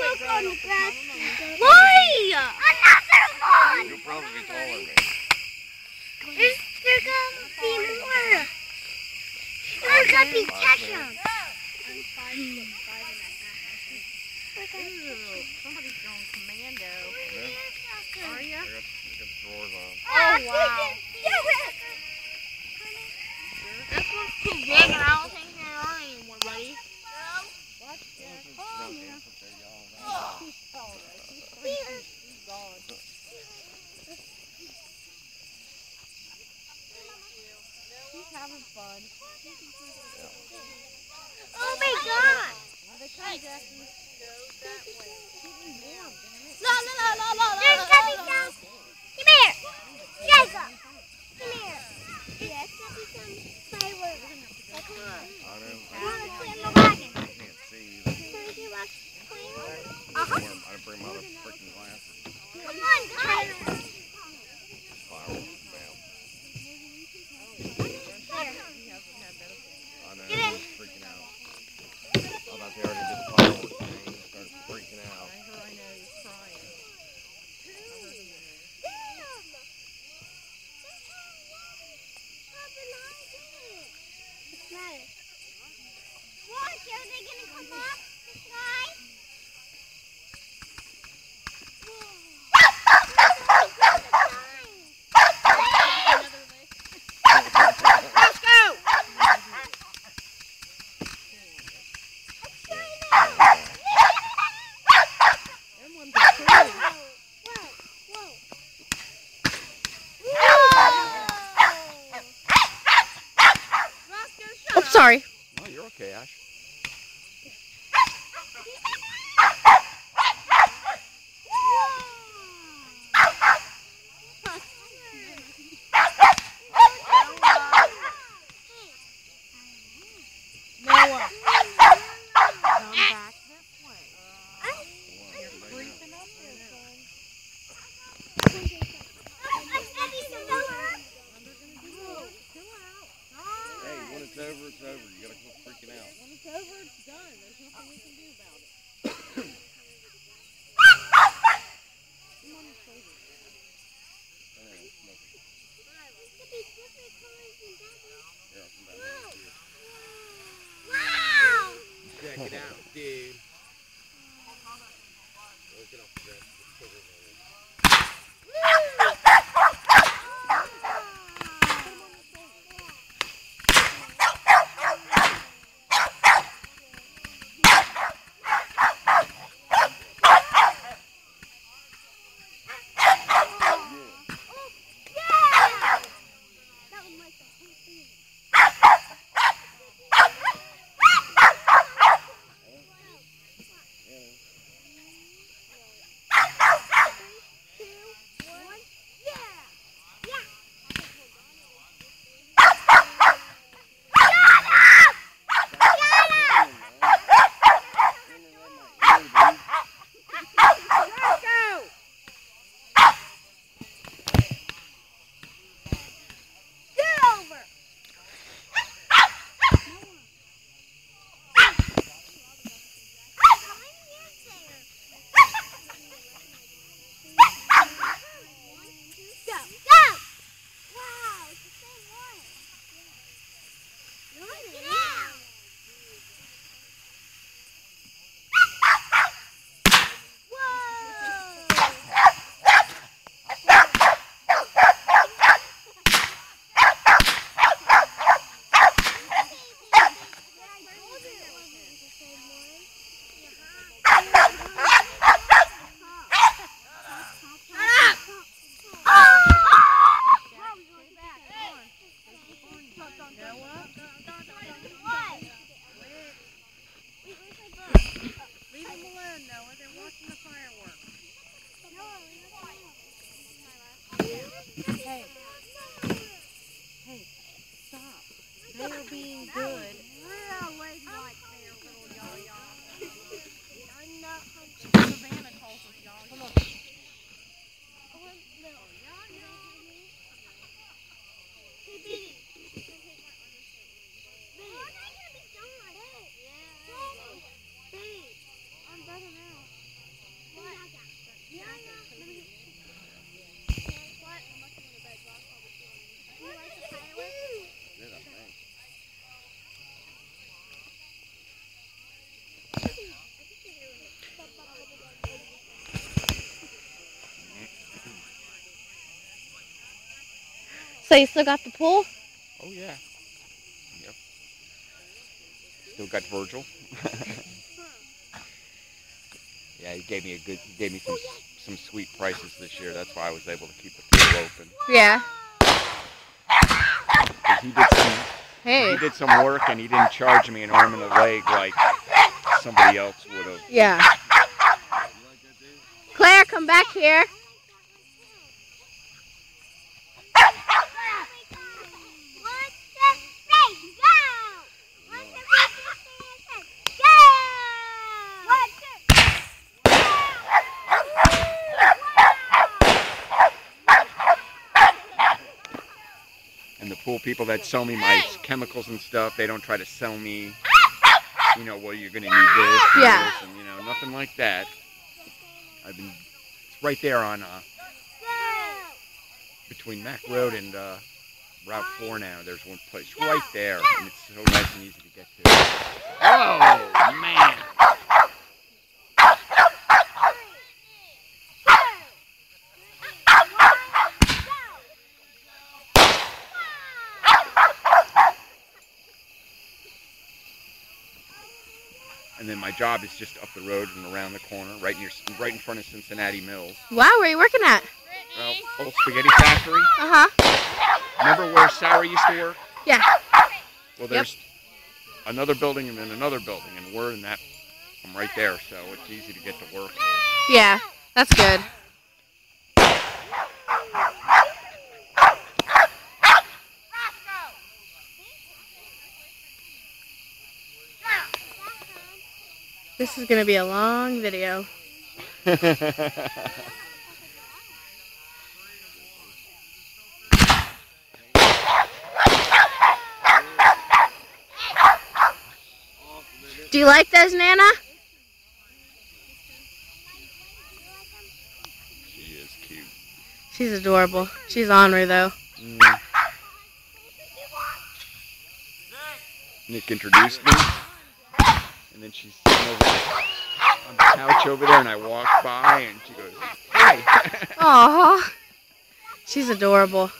look on the grass. Why? Another one! You'll probably be taller than me. There's gonna be more. There's gonna be Cheshire. Somebody's going commando. Are you? I got drawers on. Oh, wow. This one's too big and I don't think there are any more, buddy. What? Oh, yeah. He's having fun. Oh my God! No, no, no, no, no, no. There's gonna be some. Come here, Jacob. Come here. Yes, gonna be some fireworks. Oh, come on. I want to sit in the wagon. I can't see. Can we do watch fireworks? I didn't bring my freaking glasses. Come on, guys. Fireworks, bam. I know, Get in. he's freaking out. I thought they already did the fireworks thing. He started freaking out. I know he's crying. Watch, are they gonna come up the sky? So you still got the pool? Oh yeah. Yep. Still got Virgil. Yeah, he gave me some sweet prices this year. That's why I was able to keep the pool open. Yeah. 'Cause he did some work and he didn't charge me an arm and a leg like somebody else would have. Yeah. Claire, come back here. And the pool people that sell me my chemicals and stuff, they don't try to sell me, you know, well, you're going to need this and Yeah. this and, you know, nothing like that. It's right there on, between Mac Road and Route 4 now. There's one place right there, and it's so nice and easy to get to. Oh, man. And then my job is just up the road and around the corner, right in front of Cincinnati Mills. Wow, where are you working at? Well, old spaghetti factory. Uh-huh. Remember where Sarah used to work? Yeah. Well, there's another building and then another building, and I'm right there, so it's easy to get to work. Yeah, that's good. This is going to be a long video. Do you like those, Nana? She is cute. She's adorable. She's ornery, though. Nick introduced me, and then she's sitting over on the couch over there, and I walked by, and she goes, "Hi." Aww. She's adorable.